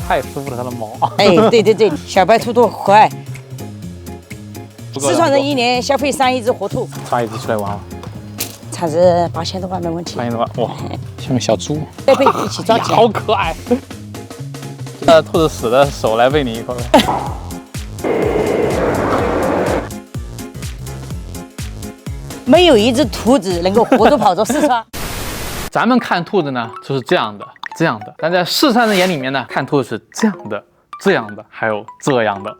太舒服了，它的毛。哎，对对对，小白兔多可爱。不够四川人1年消费3亿只活兔，抓一只出来玩玩。产值8000多万没问题。8000多万，哇，像个小猪。贝贝一起抓起来。好可爱。兔子死的，手来喂你一口。没有一只兔子能够活着跑着四川。咱们看兔子呢，就是这样的，这样的；但在四川人眼里面呢，看兔子是这样的，这样的，还有这样的。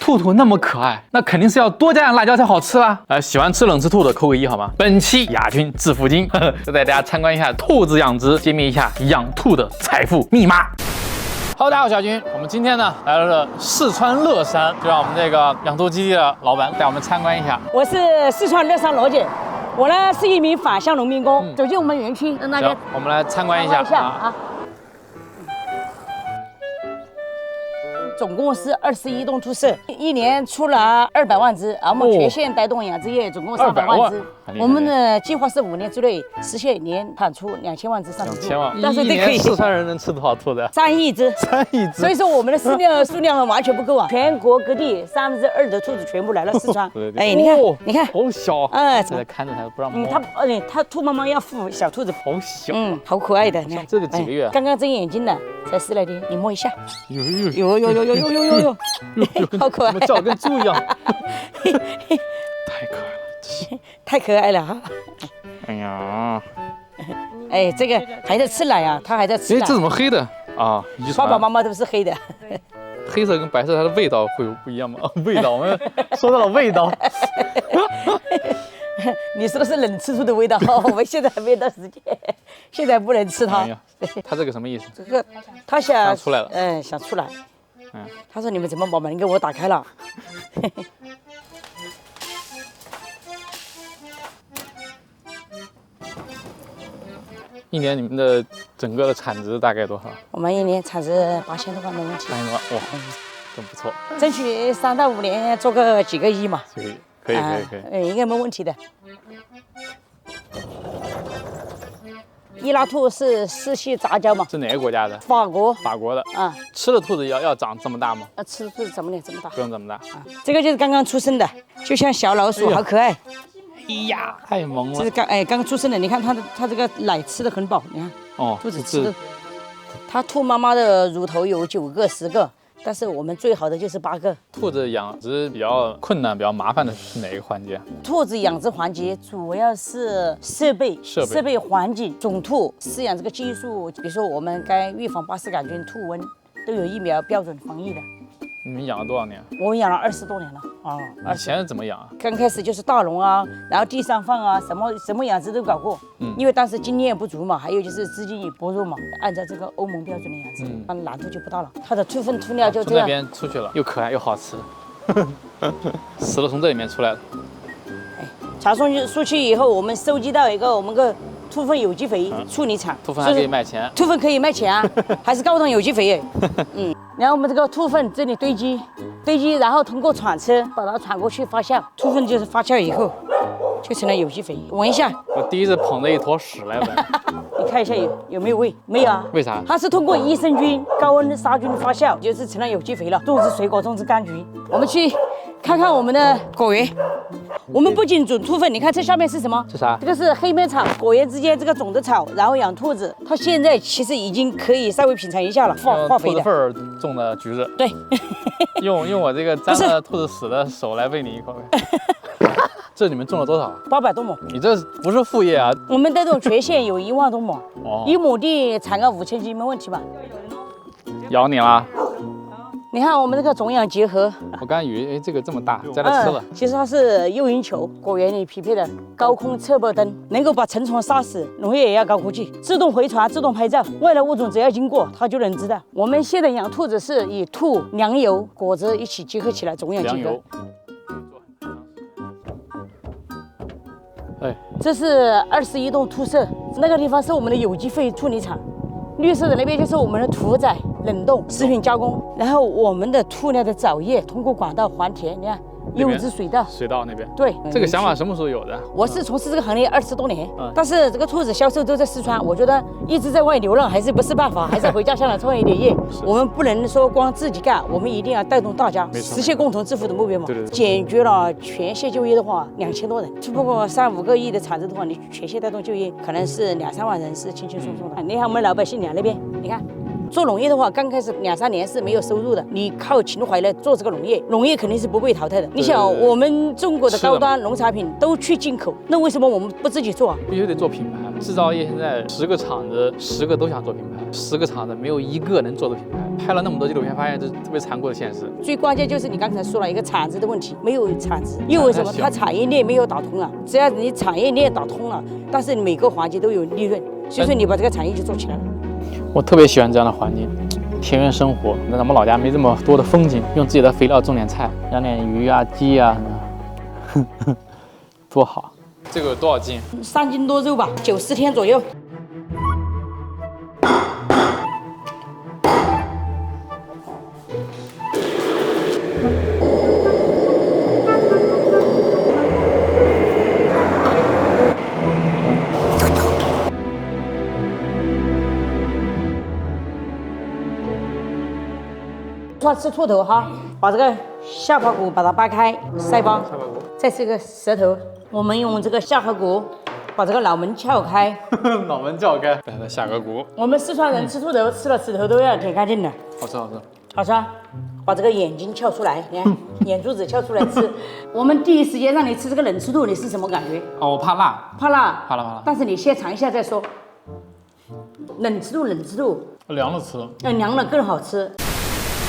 兔兔那么可爱，那肯定是要多加点辣椒才好吃啦。喜欢吃冷吃兔的扣个1好吗？本期亚军致富经，就带大家参观一下兔子养殖，揭秘一下养兔的财富密码。Hello， 大家好，我是小军。我们今天呢来了四川乐山，就让我们这个养兔基地的老板带我们参观一下。我是四川乐山罗姐，我呢是一名返乡农民工。走进我们园区，让大家我们来参观一下啊。总共是21栋兔舍，1年出了200万只，而我们全县带动养殖业总共300万只。我们的计划是5年之内实现年产出2000万只上市兔。但是这可以，四川人能吃多少兔子？3亿只。3亿只。所以说我们的数量完全不够啊！全国各地2%的兔子全部来了四川。哎，你看，你看，好小。哎，在看着它不让摸。它兔妈妈要孵小兔子，好小。好可爱的。你看这个几个月？刚刚睁眼睛的，才10来天，你摸一下。有，好可爱，叫跟猪一样。太可爱了，太可爱了哈！哎呀，哎，这个还在吃奶啊，它还在吃奶。哎，这怎么黑的啊？爸爸妈妈都是黑的。黑色跟白色它的味道会有不一样吗？味道，我们说到了味道。你说的是冷吃兔的味道，我们现在还没到时间，现在不能吃它。它这个什么意思？这个它想出来了，想出来。他说你们怎么把门给我打开了？一年你们的整个的产值大概多少？我们1年产值8000多万没问题。8000多万，哇，真不错。争取3到5年做个几个亿嘛。可以，应该没问题的。伊拉兔是世系杂交嘛？是哪个国家的？法国的。吃的兔子要长这么大吗？吃的兔子怎么大？不用这么大。这个就是刚刚出生的，就像小老鼠，好可爱。哎呀，太萌了。这是刚出生的，你看它这个奶吃的很饱，你看。兔子吃的。它兔妈妈的乳头有9个、10个。但是我们最好的就是8个。兔子养殖比较困难、比较麻烦的是哪一个环节？兔子养殖环节主要是设备环境、种兔、饲养这个技术，比如说我们该预防巴氏杆菌、兔瘟，都有疫苗标准防疫的。你们养了多少年？我养了20多年了。以前是怎么养啊？刚开始就是大笼啊，然后地上放啊，什么养殖都搞过。因为当时经验不足嘛，还有就是资金也薄弱嘛，按照这个欧盟标准的养殖，难度就不大了。它的兔粪兔尿就这样。从那边出去了，又可爱又好吃，死了从这里面出来了。查送去以后，我们收集到一个我们个兔粪有机肥处理厂。兔粪还可以卖钱？兔粪可以卖钱啊，还是高档有机肥然后我们这个兔粪这里堆积，然后通过铲车把它铲过去发酵，兔粪就是发酵以后就成了有机肥。闻一下，我第一次捧着一坨屎来闻，你看一下有没有味？没有啊？为啥？它是通过益生菌、高温杀菌发酵，就是成了有机肥了。种植水果，种植柑橘。我们去看看我们的果园。我们不仅种兔粪，你看这下面是什么？是啥？这个是黑莓草，果园之间这个种的草，然后养兔子。它现在其实已经可以稍微品尝一下了，化肥的。兔子粪儿种的橘子。对。用我这个沾了兔子屎的手来喂你一口。这你们种了多少？800多亩。你这不是副业啊？我们这种全县有1万多亩，1亩地产个5000斤没问题吧？咬你啦！你看我们这个种养结合，我刚以为这个这么大，在那吃了。其实它是诱引球，果园里匹配的高空测报灯，能够把成虫杀死。农业也要高科技，自动回传、自动拍照，外来物种只要经过，它就能知道。我们现在养兔子是以兔、粮油、果子一起结合起来，种养结合。这是21栋兔舍，那个地方是我们的有机肥处理厂。绿色的那边就是我们的屠宰、冷冻、食品加工，然后我们的兔尿的沼液通过管道还田，你看优质水稻。水稻那边。对，这个想法什么时候有的？我是从事这个行业20多年，但是这个兔子销售都在四川，我觉得一直在外流浪还是不是办法，还是回家乡来创一点业。我们不能说光自己干，我们一定要带动大家，实现共同致富的目标嘛。对。解决了全县就业的话，2000多人，只不过3、5个亿的产值的话，你全县带动就业，可能是2、3万人是轻轻松松的。你看我们老百姓俩那边，你看。做农业的话，刚开始2、3年是没有收入的。你靠情怀来做这个农业，农业肯定是不被淘汰的。你想，我们中国的高端农产品都去进口，那为什么我们不自己做啊？必须得做品牌。制造业现在10个厂子，10个都想做品牌，10个厂子没有1个能做的品牌。拍了那么多纪录片，发现这是特别残酷的现实。最关键就是你刚才说了一个产值的问题，没有产值，因为什么？它产业链没有打通啊。只要你产业链打通了，但是每个环节都有利润，所以说你把这个产业就做起来了。我特别喜欢这样的环境，田园生活。那咱们老家没这么多的风景，用自己的肥料种点菜，养点鱼啊、鸡啊，多好。这个多少斤？3斤多肉吧，90天左右。吃兔头哈，把这个下巴骨把它扒开，腮帮，再是个舌头。我们用这个下颌骨把这个脑门撬开，脑门撬开，再下颌骨。我们四川人吃兔头，吃了齿头都要舔干净的，好吃好吃好吃。把这个眼睛撬出来，你看眼珠子撬出来吃。我们第一时间让你吃这个冷吃兔，你是什么感觉？哦，我怕辣，怕辣，怕辣。但是你先尝一下再说。冷吃兔，凉了吃，凉了更好吃。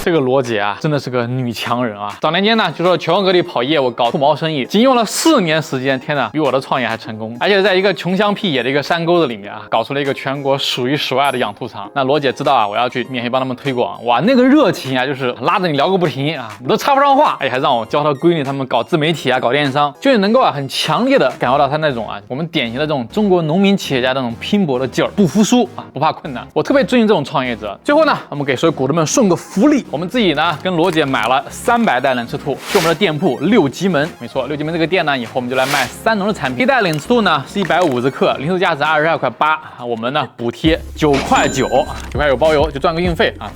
这个罗姐啊，真的是个女强人啊！早年间呢，就说全国各地跑业务搞兔毛生意，仅用了4年时间，天哪，比我的创业还成功！而且在一个穷乡僻野的一个山沟子里面啊，搞出了一个全国数一数二的养兔场。那罗姐知道啊，我要去免费帮他们推广，哇，那个热情啊，就是拉着你聊个不停啊，你都插不上话。哎，还让我教她闺女他们搞自媒体啊，搞电商，就是能够啊很强烈的感受到她那种啊我们典型的这种中国农民企业家那种拼搏的劲儿，不服输啊，不怕困难。我特别尊敬这种创业者。最后呢，我们给所有股东们送个福利，我们自己呢跟罗姐买了300袋冷吃兔，去我们的店铺6吉门，没错，6吉门这个店呢，以后我们就来卖3农的产品。一袋冷吃兔呢是150克，零售价是22.8块，我们呢补贴9块9，9块9包邮，就赚个运费啊。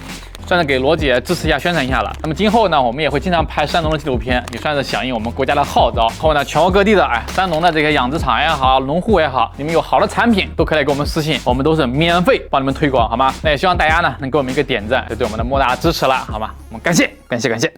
算是给罗姐支持一下、宣传一下了。那么今后呢，我们也会经常拍山农的纪录片，也算是响应我们国家的号召。后呢，全国各地的山农的这些养殖场也好、农户也好，你们有好的产品都可以来给我们私信，我们都是免费帮你们推广，好吗？那也希望大家呢能给我们一个点赞，就对我们的莫大的支持了，好吗？我们感谢。